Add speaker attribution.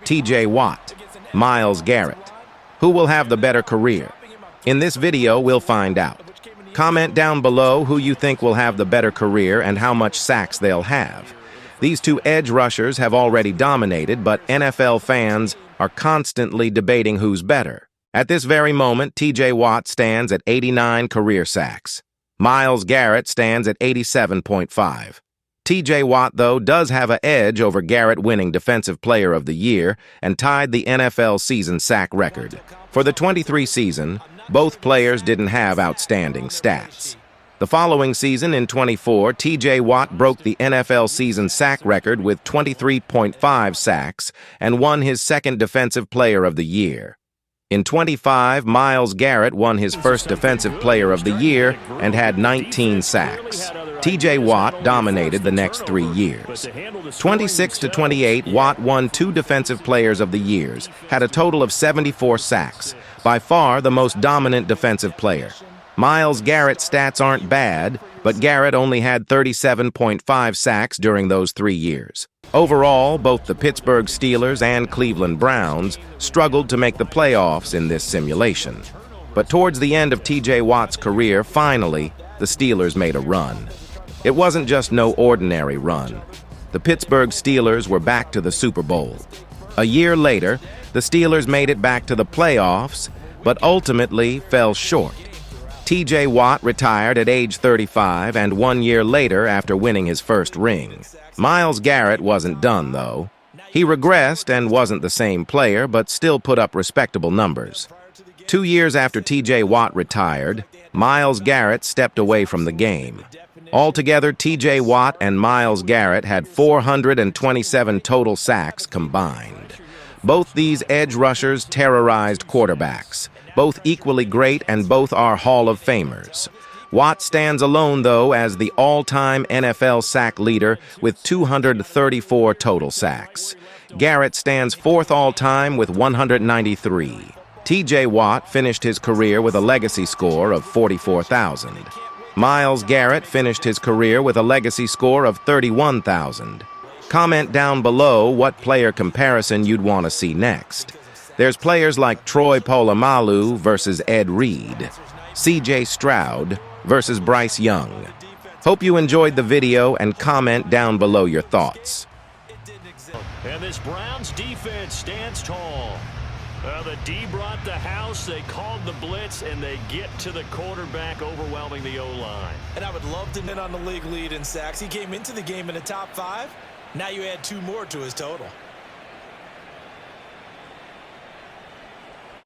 Speaker 1: T.J. Watt, Myles Garrett. Who will have the better career? In this video, we'll find out. Comment down below who you think will have the better career and how much sacks they'll have. These two edge rushers have already dominated, but NFL fans are constantly debating who's better. At this very moment, T.J. Watt stands at 89 career sacks. Myles Garrett stands at 87.5. T.J. Watt, though, does have an edge over Garrett winning Defensive Player of the Year and tied the NFL season sack record. For the 23 season, both players didn't have outstanding stats. The following season, in 24, T.J. Watt broke the NFL season sack record with 23.5 sacks and won his second Defensive Player of the Year. In 25, Myles Garrett won his first Defensive Player of the Year and had 19 sacks. T.J. Watt dominated the next 3 years. 26-28, Watt won 2 Defensive Players of the Years, had a total of 74 sacks, by far the most dominant defensive player. Myles Garrett's stats aren't bad, but Garrett only had 37.5 sacks during those 3 years. Overall, both the Pittsburgh Steelers and Cleveland Browns struggled to make the playoffs in this simulation. But towards the end of T.J. Watt's career, finally, the Steelers made a run. It wasn't just no ordinary run. The Pittsburgh Steelers were back to the Super Bowl. A year later, the Steelers made it back to the playoffs, but ultimately fell short. T.J. Watt retired at age 35 and 1 year later after winning his first ring. Myles Garrett wasn't done, though. He regressed and wasn't the same player, but still put up respectable numbers. 2 years after T.J. Watt retired, Myles Garrett stepped away from the game. Altogether, T.J. Watt and Myles Garrett had 427 total sacks combined. Both these edge rushers terrorized quarterbacks, both equally great and both are Hall of Famers. Watt stands alone, though, as the all-time NFL sack leader with 234 total sacks. Garrett stands fourth all-time with 193. T.J. Watt finished his career with a legacy score of 44,000. Myles Garrett finished his career with a legacy score of 31,000. Comment down below what player comparison you'd want to see next. There's players like Troy Polamalu versus Ed Reed, C.J. Stroud versus Bryce Young. Hope you enjoyed the video and comment down below your thoughts.
Speaker 2: And this Browns defense stands tall. The D brought the house, they called the blitz, and they get to the quarterback, overwhelming the O-line.
Speaker 3: And I would love to win on the league lead in sacks. He came into the game in the top 5. Now you add 2 more to his total.